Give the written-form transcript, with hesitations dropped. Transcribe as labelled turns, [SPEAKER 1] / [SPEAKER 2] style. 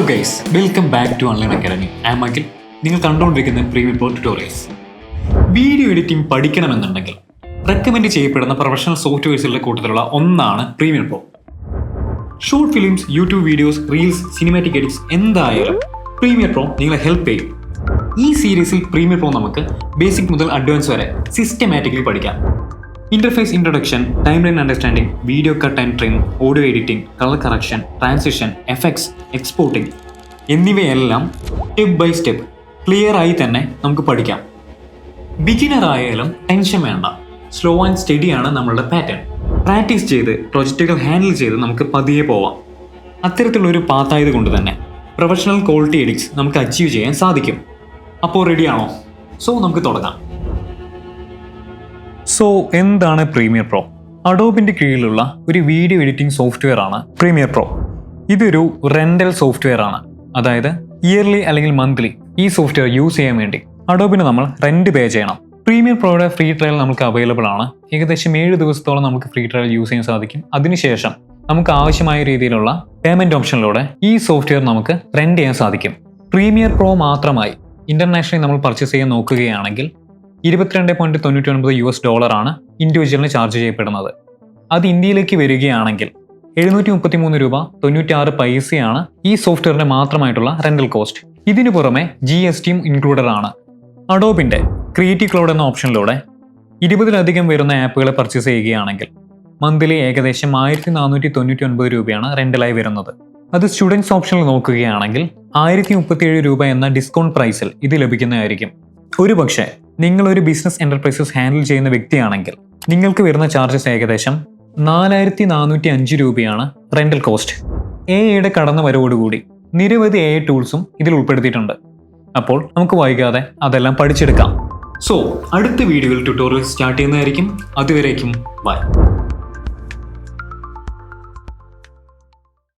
[SPEAKER 1] Guys, welcome back to online academy. I am Akhil. നിങ്ങൾ കണ്ടുകൊണ്ടിരിക്കുന്ന Premiere Pro tutorials. Video editing പഠിക്കണമെന്നുണ്ടെങ്കിൽ recommend ചെയ്യപ്പെടുന്ന professional സോഫ്റ്റ്വെയർസിന്റെ കൂട്ടത്തിലുള്ള ഒന്നാണ് Premiere Pro. Short films, YouTube videos, reels, cinematic edits എന്തായാലും പ്രീമിയർ പ്രോ നിങ്ങളെ ഹെൽപ്പ് ചെയ്യും. ഈ സീരീസിൽ പ്രീമിയർ പ്രോ നമുക്ക് ബേസിക് മുതൽ അഡ്വാൻസ് വരെ സിസ്റ്റമാറ്റിക്കലി പഠിക്കാം. Interface introduction, timeline understanding, video cut and trim, audio editing, colour correction, transition, effects, exporting എന്നിവയെല്ലാം സ്റ്റെപ്പ് ബൈ സ്റ്റെപ്പ് ക്ലിയർ ആയി തന്നെ നമുക്ക് പഠിക്കാം. ബിഗിനർ ആയാലും ടെൻഷൻ വേണ്ട. സ്ലോ ആൻഡ് സ്റ്റഡി ആണ് നമ്മളുടെ പാറ്റേൺ. പ്രാക്ടീസ് ചെയ്ത് പ്രൊജക്റ്റുകൾ ഹാൻഡിൽ ചെയ്ത് നമുക്ക് പതിയെ പോവാം. അത്തരത്തിലുള്ളൊരു പാത്തായത് കൊണ്ട് തന്നെ പ്രൊഫഷണൽ ക്വാളിറ്റി എഡിറ്റ്സ് നമുക്ക് അച്ചീവ് ചെയ്യാൻ സാധിക്കും. അപ്പോൾ റെഡിയാണോ? സോ നമുക്ക് തുടങ്ങാം. സോ എന്താണ് പ്രീമിയർ പ്രോ? അഡോബിന്റെ കീഴിലുള്ള ഒരു വീഡിയോ എഡിറ്റിംഗ് സോഫ്റ്റ്വെയർ ആണ് പ്രീമിയർ പ്രോ. ഇതൊരു റെന്റൽ സോഫ്റ്റ്വെയർ ആണ്. അതായത് ഇയർലി അല്ലെങ്കിൽ മന്ത്ലി ഈ സോഫ്റ്റ്വെയർ യൂസ് ചെയ്യാൻ വേണ്ടി അഡോബിന് നമ്മൾ റെന്റ് പേ ചെയ്യണം. പ്രീമിയർ പ്രോയുടെ ഫ്രീ ട്രയൽ നമുക്ക് അവൈലബിൾ ആണ്. ഏകദേശം 7 ദിവസത്തോളം നമുക്ക് ഫ്രീ ട്രയൽ യൂസ് ചെയ്യാൻ സാധിക്കും. അതിനുശേഷം നമുക്ക് ആവശ്യമായ രീതിയിലുള്ള പേയ്മെന്റ് ഓപ്ഷനിലൂടെ ഈ സോഫ്റ്റ്വെയർ നമുക്ക് റെന്റ് ചെയ്യാൻ സാധിക്കും. പ്രീമിയർ പ്രോ മാത്രമായി ഇന്റർനാഷണലി നമ്മൾ പർച്ചേസ് ചെയ്യാൻ നോക്കുകയാണെങ്കിൽ $22.99 ആണ് ഇൻഡിവിജ്വലിന് ചാർജ് ചെയ്യപ്പെടുന്നത്. അത് ഇന്ത്യയിലേക്ക് വരികയാണെങ്കിൽ $733.96 ഈ സോഫ്റ്റ്വെയറിന്റെ മാത്രമായിട്ടുള്ള റെന്റൽ കോസ്റ്റ്. ഇതിനു പുറമെ GSTയും ഇൻക്ലൂഡഡ് ആണ്. അഡോബിന്റെ ക്രിയേറ്റീവ് ക്ലൗഡ് എന്ന ഓപ്ഷനിലൂടെ 20-ലധികം വരുന്ന ആപ്പുകളെ പർച്ചേസ് ചെയ്യുകയാണെങ്കിൽ മന്ത്ലി ഏകദേശം $1499 റെന്റലായി വരുന്നത്. അത് സ്റ്റുഡൻസ് ഓപ്ഷനിൽ നോക്കുകയാണെങ്കിൽ $1037 എന്ന ഡിസ്കൗണ്ട് പ്രൈസിൽ ഇത് ലഭിക്കുന്നതായിരിക്കും. ഒരുപക്ഷെ നിങ്ങളൊരു ബിസിനസ് എന്റർപ്രൈസസ് ഹാൻഡിൽ ചെയ്യുന്ന വ്യക്തിയാണെങ്കിൽ നിങ്ങൾക്ക് വരുന്ന ചാർജസ് ഏകദേശം $4405 റെന്റൽ കോസ്റ്റ്. AI കടന്നു വരവോടുകൂടി നിരവധി AI ടൂൾസും ഇതിൽ ഉൾപ്പെടുത്തിയിട്ടുണ്ട്. അപ്പോൾ നമുക്ക് വൈകാതെ അതെല്ലാം പഠിച്ചെടുക്കാം. സോ അടുത്ത വീഡിയോയിൽ ട്യൂട്ടോറിയൽ സ്റ്റാർട്ട് ചെയ്യുന്നതായിരിക്കും. അതുവരേക്കും ബൈ.